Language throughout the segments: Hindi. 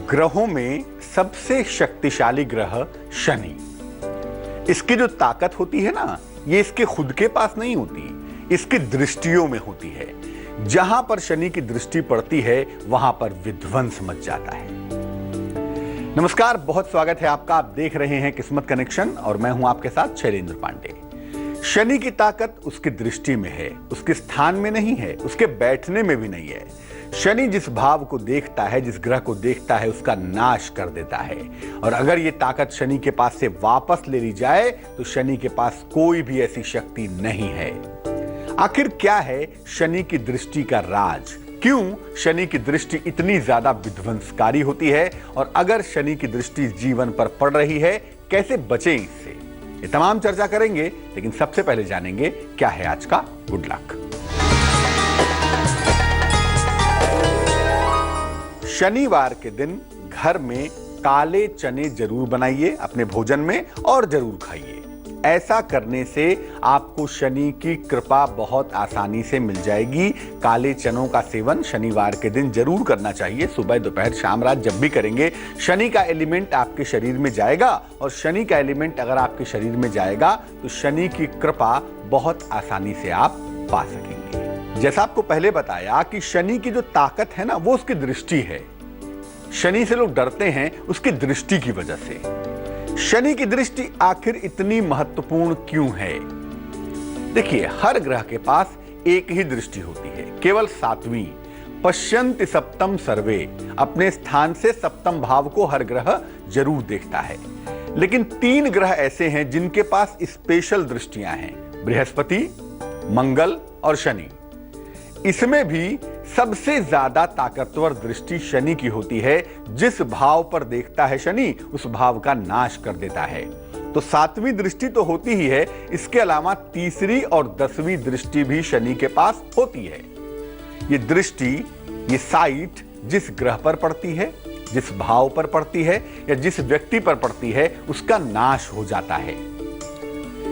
ग्रहों में सबसे शक्तिशाली ग्रह शनि। इसकी जो ताकत होती है ना, ये इसके खुद के पास नहीं होती, इसकी दृष्टियों में होती है। जहां पर शनि की दृष्टि पड़ती है वहां पर विध्वंस मच जाता है। नमस्कार, बहुत स्वागत है आपका। आप देख रहे हैं किस्मत कनेक्शन और मैं हूं आपके साथ शैलेंद्र पांडे। शनि की ताकत उसकी दृष्टि में है, उसके स्थान में नहीं है, उसके बैठने में भी नहीं है। शनि जिस भाव को देखता है, जिस ग्रह को देखता है, उसका नाश कर देता है। और अगर ये ताकत शनि के पास से वापस ले ली जाए तो शनि के पास कोई भी ऐसी शक्ति नहीं है। आखिर क्या है शनि की दृष्टि का राज? क्यों शनि की दृष्टि इतनी ज्यादा विध्वंसकारी होती है? और अगर शनि की दृष्टि जीवन पर पड़ रही है, कैसे बचें इससे? ये तमाम चर्चा करेंगे, लेकिन सबसे पहले जानेंगे क्या है आज का गुड लक। शनिवार के दिन घर में काले चने जरूर बनाइए अपने भोजन में और जरूर खाइए। ऐसा करने से आपको शनि की कृपा बहुत आसानी से मिल जाएगी। काले चनों का सेवन शनिवार के दिन जरूर करना चाहिए। सुबह, दोपहर, शाम, रात जब भी करेंगे शनि का एलिमेंट आपके शरीर में जाएगा, और शनि का एलिमेंट अगर आपके शरीर में जाएगा तो शनि की कृपा बहुत आसानी से आप पा सकेंगे। जैसा आपको पहले बताया कि शनि की जो ताकत है ना, वो उसकी दृष्टि है। शनि से लोग डरते हैं उसकी दृष्टि की वजह से। शनि की दृष्टि आखिर इतनी महत्वपूर्ण क्यों है? देखिए, हर ग्रह के पास एक ही दृष्टि होती है, केवल 7वीं। पश्यन्ति सप्तम सर्वे। अपने स्थान से सप्तम भाव को हर ग्रह जरूर देखता है। लेकिन 3 ग्रह ऐसे हैं जिनके पास स्पेशल दृष्टियां हैं, बृहस्पति, मंगल और शनि। इसमें भी सबसे ज्यादा ताकतवर दृष्टि शनि की होती है। जिस भाव पर देखता है शनि, उस भाव का नाश कर देता है। तो 7वीं दृष्टि तो होती ही है, इसके अलावा तीसरी और 10वीं दृष्टि भी शनि के पास होती है। ये दृष्टि, ये साइट जिस ग्रह पर पड़ती है, जिस भाव पर पड़ती है या जिस व्यक्ति पर पड़ती है, उसका नाश हो जाता है।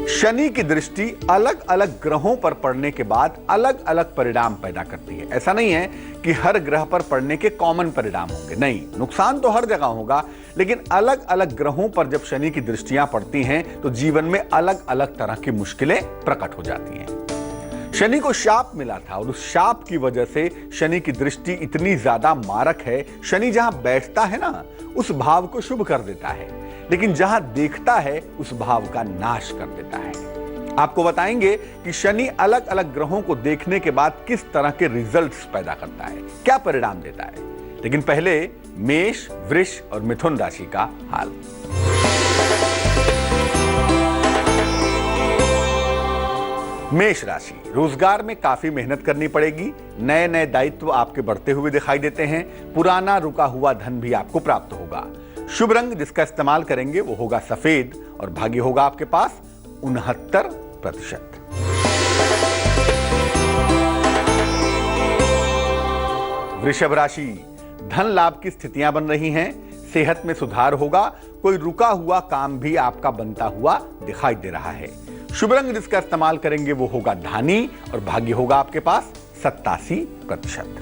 शनि की दृष्टि अलग अलग ग्रहों पर पड़ने के बाद अलग अलग परिणाम पैदा करती है। ऐसा नहीं है कि हर ग्रह पर पड़ने के कॉमन परिणाम होंगे, नहीं, नुकसान तो हर जगह होगा, लेकिन अलग अलग ग्रहों पर जब शनि की दृष्टियां पड़ती हैं तो जीवन में अलग अलग तरह की मुश्किलें प्रकट हो जाती हैं। शनि को शाप मिला था और उस शाप की वजह से शनि की दृष्टि इतनी ज्यादा मारक है। शनि जहां बैठता है ना, उस भाव को शुभ कर देता है, लेकिन जहां देखता है उस भाव का नाश कर देता है। आपको बताएंगे कि शनि अलग अलग ग्रहों को देखने के बाद किस तरह के रिजल्ट्स पैदा करता है, क्या परिणाम देता है। लेकिन पहले मेष, वृष और मिथुन राशि का हाल। मेष राशि, रोजगार में काफी मेहनत करनी पड़ेगी। नए नए दायित्व आपके बढ़ते हुए दिखाई देते हैं। पुराना रुका हुआ धन भी आपको प्राप्त होगा। शुभ रंग जिसका इस्तेमाल करेंगे वो होगा सफेद, और भाग्य होगा आपके पास 69%। वृषभ राशि, धन लाभ की स्थितियां बन रही हैं। सेहत में सुधार होगा। कोई रुका हुआ काम भी आपका बनता हुआ दिखाई दे रहा है। शुभ रंग जिसका इस्तेमाल करेंगे वो होगा धानी, और भाग्य होगा आपके पास 87%।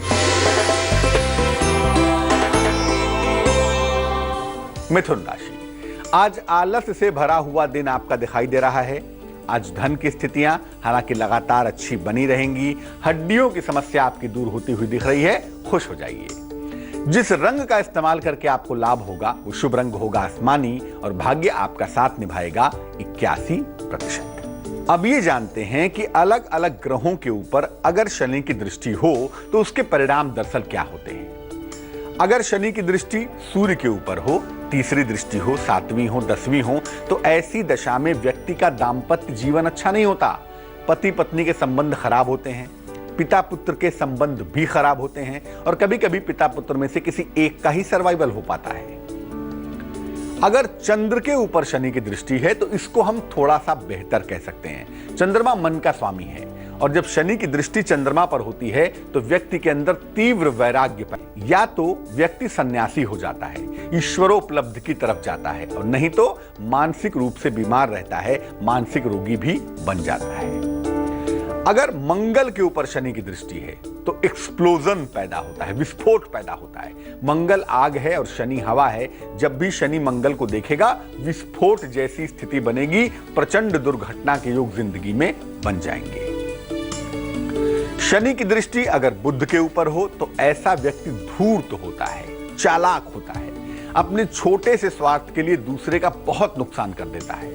मिथुन राशि, आज आलस से भरा हुआ दिन आपका दिखाई दे रहा है। आज धन की स्थितियां हालांकि लगातार अच्छी बनी रहेंगी। हड्डियों की समस्या आपकी दूर होती हुई दिख रही है, खुश हो जाइए। जिस रंग का इस्तेमाल करके आपको लाभ होगा वो शुभ रंग होगा आसमानी, और भाग्य आपका साथ निभाएगा 81%। अब ये जानते हैं कि अलग अलग ग्रहों के ऊपर अगर शनि की दृष्टि हो तो उसके परिणाम दरअसल क्या होते हैं। अगर शनि की दृष्टि सूर्य के ऊपर हो, तीसरी दृष्टि हो, 7वीं हो, 10वीं हो, तो ऐसी दशा में व्यक्ति का दाम्पत्य जीवन अच्छा नहीं होता। पति पत्नी के संबंध खराब होते हैं, पिता पुत्र के संबंध भी खराब होते हैं, और कभी कभी पिता पुत्र में से किसी एक का ही सर्वाइवल हो पाता है। अगर चंद्र के ऊपर शनि की दृष्टि है तो इसको हम थोड़ा सा बेहतर कह सकते हैं। चंद्रमा मन का स्वामी है, और जब शनि की दृष्टि चंद्रमा पर होती है तो व्यक्ति के अंदर तीव्र वैराग्य पर, या तो व्यक्ति सन्यासी हो जाता है, ईश्वरोपलब्धि की तरफ जाता है, और नहीं तो मानसिक रूप से बीमार रहता है, मानसिक रोगी भी बन जाता है। अगर मंगल के ऊपर शनि की दृष्टि है तो एक्सप्लोजन पैदा होता है, विस्फोट पैदा होता है। मंगल आग है और शनि हवा है। जब भी शनि मंगल को देखेगा विस्फोट जैसी स्थिति बनेगी, प्रचंड दुर्घटना के योग जिंदगी में बन जाएंगे। शनि की दृष्टि अगर बुध के ऊपर हो तो ऐसा व्यक्ति धूर्त होता है, चालाक होता है, अपने छोटे से स्वार्थ के लिए दूसरे का बहुत नुकसान कर देता है।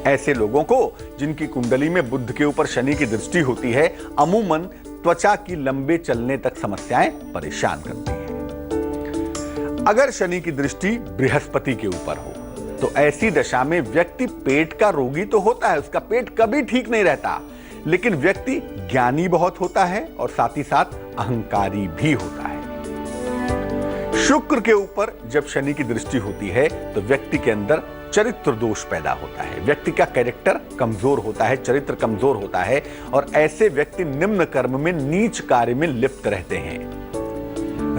ऐसे लोगों को जिनकी कुंडली में बुध के ऊपर शनि की दृष्टि होती है, अमूमन त्वचा की लंबे चलने तक समस्याएं परेशान करती हैं। अगर शनि की दृष्टि बृहस्पति के ऊपर हो तो ऐसी दशा में व्यक्ति पेट का रोगी तो होता है, उसका पेट कभी ठीक नहीं रहता, लेकिन व्यक्ति ज्ञानी बहुत होता है और साथ ही साथ अहंकारी भी होता है। शुक्र के ऊपर जब शनि की दृष्टि होती है तो व्यक्ति के अंदर चरित्र दोष पैदा होता है, व्यक्ति का कैरेक्टर कमजोर होता है, चरित्र कमजोर होता है और ऐसे व्यक्ति निम्न कर्म में, नीच कार्य में लिप्त रहते हैं।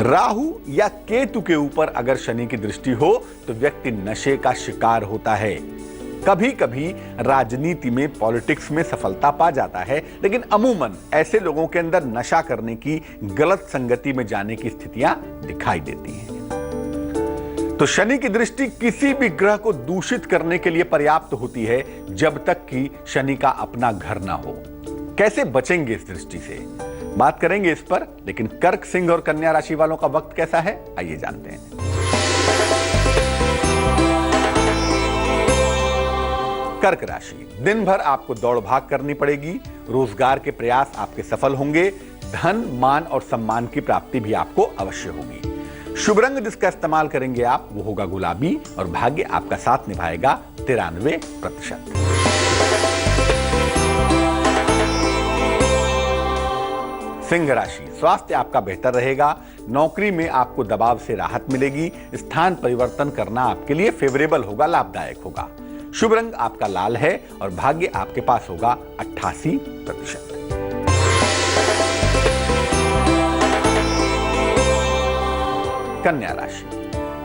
राहु या केतु के ऊपर अगर शनि की दृष्टि हो तो व्यक्ति नशे का शिकार होता है। कभी कभी राजनीति में, पॉलिटिक्स में सफलता पा जाता है, लेकिन अमूमन ऐसे लोगों के अंदर नशा करने की, गलत संगति में जाने की स्थितियां दिखाई देती हैं। तो शनि की दृष्टि किसी भी ग्रह को दूषित करने के लिए पर्याप्त होती है जब तक कि शनि का अपना घर ना हो। कैसे बचेंगे इस दृष्टि से, बात करेंगे इस पर, लेकिन कर्क, सिंह और कन्या राशि वालों का वक्त कैसा है आइए जानते हैं। कर्क राशि, दिन भर आपको दौड़ भाग करनी पड़ेगी, रोजगार के प्रयास आपके सफल होंगे, धन, मान और सम्मान की प्राप्ति भी आपको अवश्य होगी। शुभ रंग जिसका इस्तेमाल करेंगे आप वो होगा गुलाबी और भाग्य आपका साथ निभाएगा 93%। सिंह राशि, स्वास्थ्य आपका बेहतर रहेगा, नौकरी में आपको दबाव से राहत मिलेगी, स्थान परिवर्तन करना आपके लिए फेवरेबल होगा, लाभदायक होगा। शुभ रंग आपका लाल है और भाग्य आपके पास होगा 88%। कन्या राशि,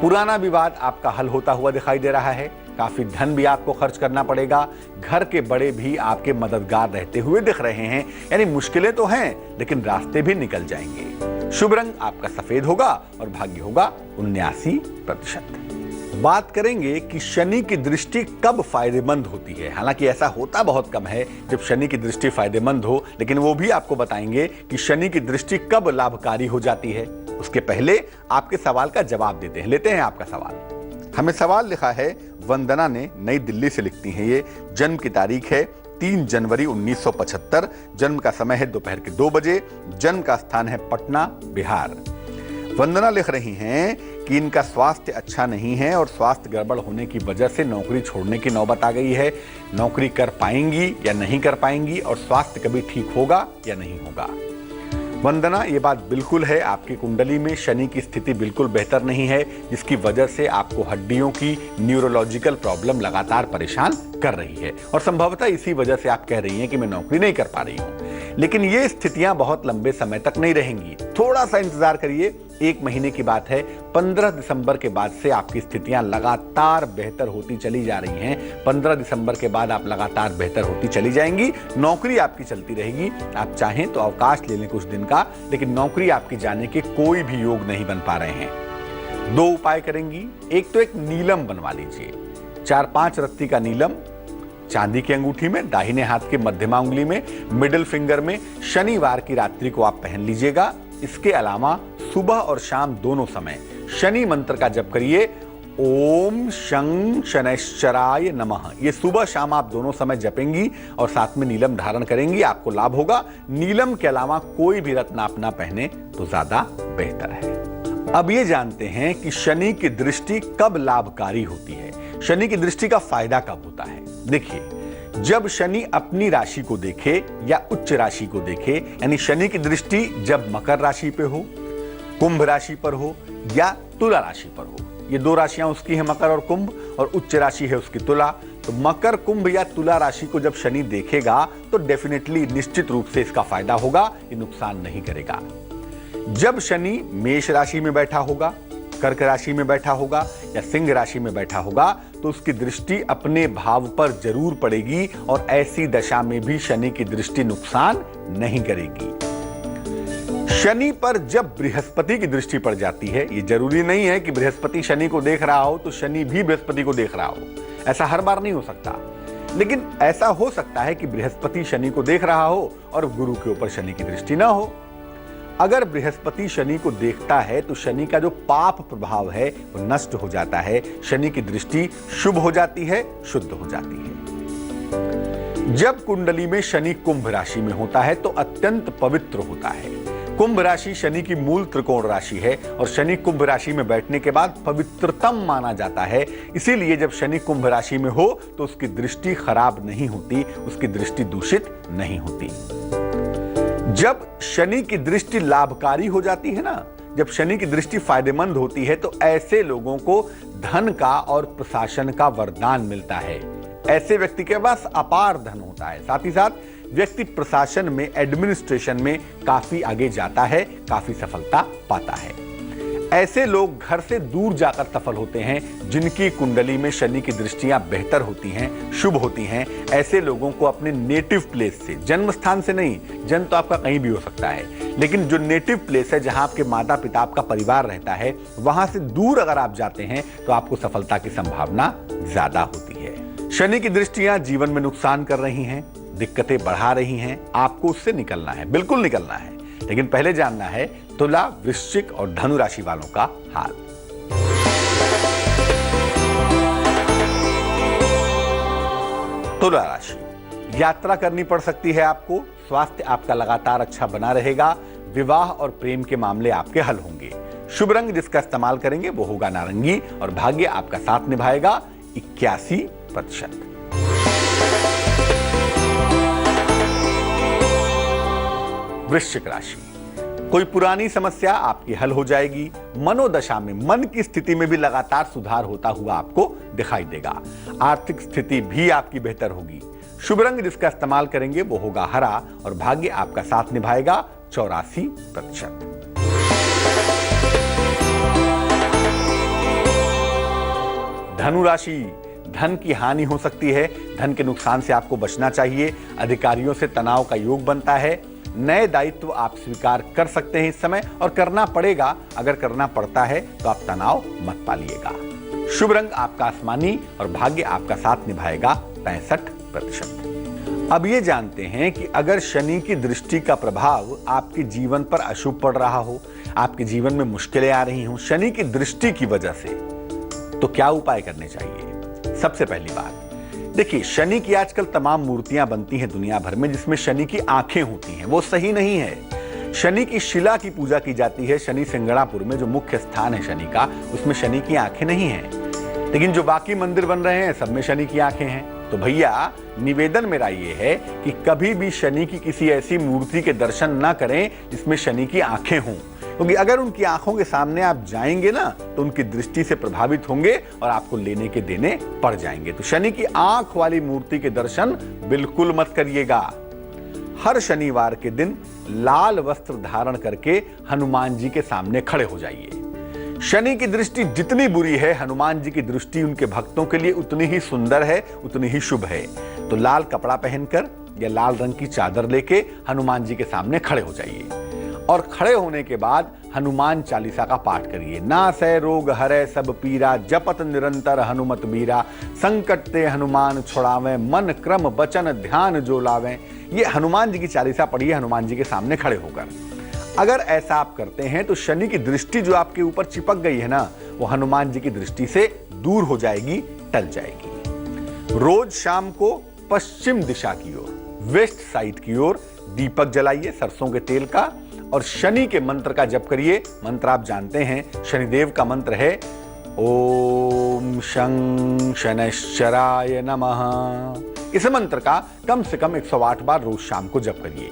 पुराना विवाद आपका हल होता हुआ दिखाई दे रहा है, काफी धन भी आपको खर्च करना पड़ेगा, घर के बड़े भी आपके मददगार रहते हुए दिख रहे हैं, यानी मुश्किलें तो हैं लेकिन रास्ते भी निकल जाएंगे। शुभ रंग आपका सफेद होगा और भाग्य होगा 79%। बात करेंगे कि शनि की दृष्टि कब फायदेमंद होती है। हालांकि ऐसा होता बहुत कम है जब शनि की दृष्टि फायदेमंद हो, लेकिन वो भी आपको बताएंगे कि शनि की दृष्टि कब लाभकारी हो जाती है। उसके पहले आपके सवाल का जवाब देते हैं, लेते हैं आपका सवाल। हमें सवाल लिखा है, वंदना ने, नई दिल्ली से लिखती हैं ये, जन्म की तारीख है 3 जनवरी 1975, जन्म का समय है दोपहर के 2 बजे, जन्म का स्थान है पटना, बिहार। वंदना लिख रही हैं कि इनका स्वास्थ्य अच्छा नहीं है और स्वास्थ्य गड़बड़ होने की वजह से नौकरी छोड़ने की नौबत आ गई है। नौकरी कर पाएंगी या नहीं कर पाएंगी और स्वास्थ्य कभी ठीक होगा या नहीं होगा। वंदना, ये बात बिल्कुल है, आपकी कुंडली में शनि की स्थिति बिल्कुल बेहतर नहीं है, जिसकी वजह से आपको हड्डियों की न्यूरोलॉजिकल प्रॉब्लम लगातार परेशान कर रही है और संभवतः इसी वजह से आप कह रही हैं कि मैं नौकरी नहीं कर पा रही हूं। लेकिन ये स्थितियां बहुत लंबे समय तक नहीं रहेंगी, थोड़ा सा इंतजार करिए, 1 महीने की बात है। 15 दिसंबर के बाद से आपकी स्थितियां लगातार बेहतर होती चली जा रही हैं। 15 दिसंबर के बाद आप लगातार बेहतर होती चली जाएंगी, नौकरी आपकी चलती रहेगी। आप चाहें तो अवकाश ले लें कुछ दिन का, लेकिन नौकरी आपकी जाने के कोई भी योग नहीं बन पा रहे हैं। 2 उपाय करेंगी, एक तो एक नीलम बनवा लीजिए, 4-5 रत्ती का नीलम चांदी की अंगूठी में, दाहिने हाथ के मध्यमा उंगली में, मिडिल फिंगर में, शनिवार की रात्रि को आप पहन लीजिएगा। इसके अलावा सुबह और शाम दोनों समय शनि मंत्र का जप करिए, ओम शं शनैश्चराय नमः। ये सुबह शाम आप दोनों समय जपेंगी और साथ में नीलम धारण करेंगी, आपको लाभ होगा। नीलम के अलावा कोई भी रत्न आप ना पहने तो ज्यादा बेहतर है। अब ये जानते हैं कि शनि की दृष्टि कब लाभकारी होती है, शनि की दृष्टि का फायदा कब होता है। देखिए, जब शनि अपनी राशि को देखे या उच्च राशि को देखे, यानी शनि की दृष्टि जब मकर राशि पे हो, कुंभ राशि पर हो या तुला राशि पर हो, ये 2 राशियां उसकी हैं, मकर और कुंभ, और उच्च राशि है उसकी तुला। तो मकर, कुंभ या तुला राशि को जब शनि देखेगा तो डेफिनेटली, निश्चित रूप से इसका फायदा होगा, ये नुकसान नहीं करेगा। जब शनि मेष राशि में बैठा होगा, कर्क राशि में बैठा होगा या सिंह राशि में बैठा होगा तो उसकी दृष्टि अपने भाव पर जरूर पड़ेगी और ऐसी दशा में भी शनि की दृष्टि नुकसान नहीं करेगी। शनि पर जब बृहस्पति की दृष्टि पड़ जाती है, ये जरूरी नहीं है कि बृहस्पति शनि को देख रहा हो तो शनि भी बृहस्पति को देख रहा हो, ऐसा हर बार नहीं हो सकता। लेकिन ऐसा हो सकता है कि बृहस्पति शनि को देख रहा हो और गुरु के ऊपर शनि की दृष्टि ना हो। अगर बृहस्पति शनि को देखता है तो शनि का जो पाप प्रभाव है वो नष्ट हो जाता है, शनि की दृष्टि शुभ हो जाती है, शुद्ध हो जाती है। जब कुंडली में शनि कुंभ राशि में होता है तो अत्यंत पवित्र होता है। कुंभ राशि शनि की मूल त्रिकोण राशि है और शनि कुंभ राशि में बैठने के बाद पवित्रतम माना जाता है। इसीलिए जब शनि कुंभ राशि में हो तो उसकी दृष्टि खराब नहीं होती, उसकी दृष्टि दूषित नहीं होती। जब शनि की दृष्टि लाभकारी हो जाती है ना, जब शनि की दृष्टि फायदेमंद होती है तो ऐसे लोगों को धन का और प्रशासन का वरदान मिलता है। ऐसे व्यक्ति के पास अपार धन होता है, साथ ही साथ व्यक्ति प्रशासन में, एडमिनिस्ट्रेशन में काफी आगे जाता है, काफी सफलता पाता है। ऐसे लोग घर से दूर जाकर सफल होते हैं जिनकी कुंडली में शनि की दृष्टियां बेहतर होती हैं, शुभ होती हैं। ऐसे लोगों को अपने नेटिव प्लेस से, जन्म स्थान से नहीं, जन्म तो आपका कहीं भी हो सकता है, लेकिन जो नेटिव प्लेस है जहां आपके माता पिता, आपका परिवार रहता है, वहां से दूर अगर आप जाते हैं तो आपको सफलता की संभावना ज्यादा होती है। शनि की दृष्टियां जीवन में नुकसान कर रही हैं, दिक्कतें बढ़ा रही हैं, आपको उससे निकलना है, बिल्कुल निकलना है। लेकिन पहले जानना है तुला, वृश्चिक और धनु राशि वालों का हाल। तुला राशि, यात्रा करनी पड़ सकती है आपको, स्वास्थ्य आपका लगातार अच्छा बना रहेगा, विवाह और प्रेम के मामले आपके हल होंगे। शुभ रंग जिसका इस्तेमाल करेंगे वो होगा नारंगी और भाग्य आपका साथ निभाएगा 81%। वृश्चिक राशि, कोई पुरानी समस्या आपकी हल हो जाएगी। मनोदशा में, मन की स्थिति में भी लगातार सुधार होता हुआ आपको दिखाई देगा। आर्थिक स्थिति भी आपकी बेहतर होगी। शुभ रंग जिसका इस्तेमाल करेंगे वो होगा हरा और भाग्य आपका साथ निभाएगा 84%। धनु राशि, धन की हानि हो सकती है, धन के नुकसान से आपको बचना चाहिए। अधिकारियों से तनाव का योग बनता है। नए दायित्व आप स्वीकार कर सकते हैं इस समय और करना पड़ेगा। अगर करना पड़ता है तो आप तनाव मत पालिएगा। शुभ रंग आपका आसमानी और भाग्य आपका साथ निभाएगा 65%। अब ये जानते हैं कि अगर शनि की दृष्टि का प्रभाव आपके जीवन पर अशुभ पड़ रहा हो, आपके जीवन में मुश्किलें आ रही हो शनि की दृष्टि की वजह से, तो क्या उपाय करने चाहिए। सबसे पहली बात देखिए, शनि की आजकल तमाम मूर्तियां बनती हैं दुनिया भर में जिसमें शनि की आंखें होती हैं, वो सही नहीं है। शनि की शिला की पूजा की जाती है। शनि सिंगणापुर में जो मुख्य स्थान है शनि का, उसमें शनि की आंखें नहीं हैं। लेकिन जो बाकी मंदिर बन रहे हैं सब में शनि की आंखें हैं। तो भैया निवेदन मेरा ये है कि कभी भी शनि की किसी ऐसी मूर्ति के दर्शन ना करें जिसमें शनि की आंखें हों, क्योंकि अगर उनकी आंखों के सामने आप जाएंगे ना तो उनकी दृष्टि से प्रभावित होंगे और आपको लेने के देने पड़ जाएंगे। तो शनि की आंख वाली मूर्ति के दर्शन बिल्कुल मत करिएगा। हर शनिवार के दिन लाल वस्त्र धारण करके हनुमान जी के सामने खड़े हो जाइए। शनि की दृष्टि जितनी बुरी है, हनुमान जी की दृष्टि उनके भक्तों के लिए उतनी ही सुंदर है, उतनी ही शुभ है। तो लाल कपड़ा पहनकर या लाल रंग की चादर लेके हनुमान जी के सामने खड़े हो जाइए और खड़े होने के बाद हनुमान चालीसा का पाठ करिए। नासै रोग हरै सब पीरा, जपत निरंतर हनुमत बीरा, संकट ते हनुमान छुड़ावें, मन क्रम वचन ध्यान जो लावें। ये हनुमान जी की चालीसा पढ़िए हनुमान जी के सामने खड़े होकर। अगर ऐसा आप करते हैं तो शनि की दृष्टि जो आपके ऊपर चिपक गई है ना, वो हनुमान जी की दृष्टि से दूर हो जाएगी, टल जाएगी। रोज शाम को पश्चिम दिशा की ओर, वेस्ट साइड की ओर दीपक जलाइए सरसों के तेल का और शनि के मंत्र का जप करिए। मंत्र आप जानते हैं, शनिदेव का मंत्र है ओम शं शनैश्चराय नमः। इस मंत्र का कम से कम 108 बार रोज शाम को जप करिए।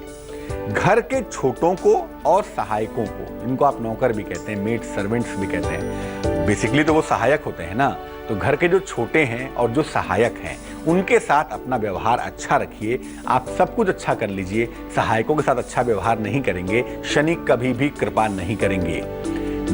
घर के छोटों को और सहायकों को, इनको आप नौकर भी कहते हैं, मेड सर्वेंट्स भी कहते हैं, बेसिकली तो वो सहायक होते हैं ना। तो घर के जो छोटे हैं और जो सहायक हैं उनके साथ अपना व्यवहार अच्छा रखिए। आप सब कुछ अच्छा कर लीजिए, सहायकों के साथ अच्छा व्यवहार नहीं करेंगे, शनि कभी भी कृपा नहीं करेंगे।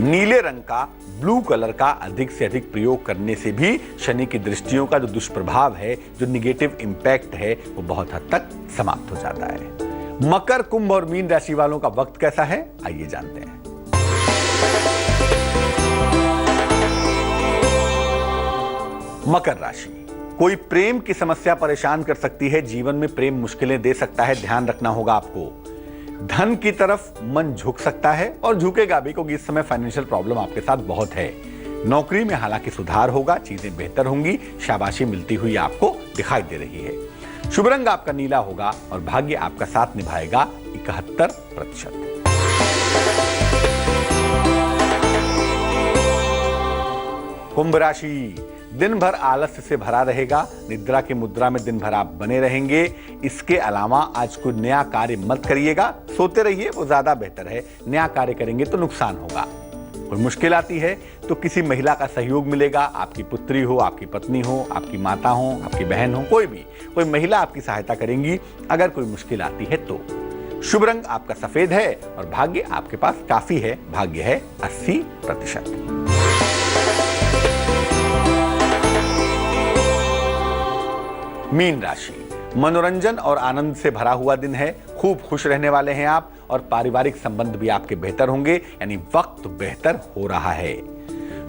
नीले रंग का, ब्लू कलर का अधिक से अधिक प्रयोग करने से भी शनि की दृष्टियों का जो दुष्प्रभाव है, जो निगेटिव इंपैक्ट है, वो बहुत हद तक समाप्त हो जाता है। मकर, कुंभ और मीन राशि वालों का वक्त कैसा है, आइए जानते हैं। मकर राशि, कोई प्रेम की समस्या परेशान कर सकती है, जीवन में प्रेम मुश्किलें दे सकता है, ध्यान रखना होगा आपको। धन की तरफ मन झुक सकता है और झुकेगा भी, क्योंकि इस समय फाइनेंशियल प्रॉब्लम आपके साथ बहुत है। नौकरी में हालांकि सुधार होगा, चीजें बेहतर होंगी, शाबाशी मिलती हुई आपको दिखाई दे रही है। शुभ रंग आपका नीला होगा और भाग्य आपका साथ निभाएगा 71%। कुंभ राशि, दिन भर आलस्य से भरा रहेगा, निद्रा की मुद्रा में दिन भर आप बने रहेंगे। इसके अलावा आज कोई नया कार्य मत करिएगा, सोते रहिए, वो ज्यादा बेहतर है। नया कार्य करेंगे तो नुकसान होगा। कोई मुश्किल आती है तो किसी महिला का सहयोग मिलेगा, आपकी पुत्री हो, आपकी पत्नी हो, आपकी माता हो, आपकी बहन हो, कोई महिला आपकी सहायता करेंगी अगर कोई मुश्किल आती है तो। शुभ रंग आपका सफेद है और भाग्य आपके पास काफी है, भाग्य है 80%। मीन राशि, मनोरंजन और आनंद से भरा हुआ दिन है, खूब खुश रहने वाले हैं आप और पारिवारिक संबंध भी आपके बेहतर होंगे, यानी वक्त बेहतर हो रहा है।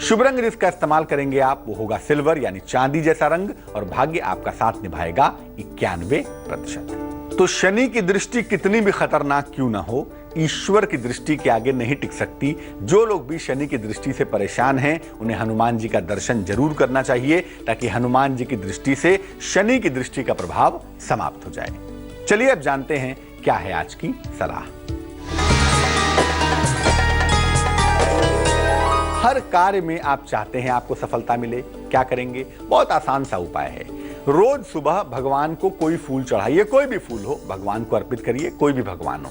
शुभ रंग जिसका इस्तेमाल करेंगे आप वो होगा सिल्वर यानी चांदी जैसा रंग और भाग्य आपका साथ निभाएगा 91%। तो शनि की दृष्टि कितनी भी खतरनाक क्यों ना हो, ईश्वर की दृष्टि के आगे नहीं टिक सकती। जो लोग भी शनि की दृष्टि से परेशान हैं उन्हें हनुमान जी का दर्शन जरूर करना चाहिए, ताकि हनुमान जी की दृष्टि से शनि की दृष्टि का प्रभाव समाप्त हो जाए। चलिए अब जानते हैं क्या है आज की सलाह। हर कार्य में आप चाहते हैं आपको सफलता मिले, क्या करेंगे? बहुत आसान सा उपाय है। रोज सुबह भगवान को कोई फूल चढ़ाइए, कोई भी फूल हो, भगवान को अर्पित करिए, कोई भी भगवान हो,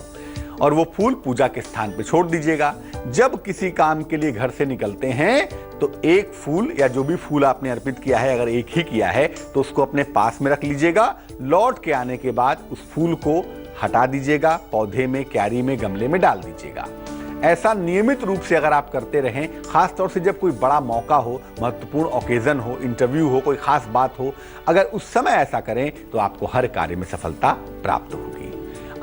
और वो फूल पूजा के स्थान पे छोड़ दीजिएगा। जब किसी काम के लिए घर से निकलते हैं तो एक फूल या जो भी फूल आपने अर्पित किया है, अगर एक ही किया है तो उसको अपने पास में रख लीजिएगा। लौट के आने के बाद उस फूल को हटा दीजिएगा, पौधे में, क्यारी में, गमले में डाल दीजिएगा। ऐसा नियमित रूप से अगर आप करते रहें, खासतौर से जब कोई बड़ा मौका हो, महत्वपूर्ण ओकेजन हो, इंटरव्यू हो, कोई खास बात हो, अगर उस समय ऐसा करें तो आपको हर कार्य में सफलता प्राप्त होगी।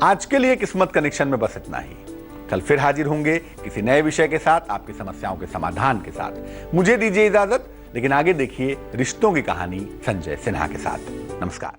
आज के लिए किस्मत कनेक्शन में बस इतना ही। कल फिर हाजिर होंगे किसी नए विषय के साथ, आपकी समस्याओं के समाधान के साथ। मुझे दीजिए इजाजत, लेकिन आगे देखिए रिश्तों की कहानी संजय सिन्हा के साथ। नमस्कार।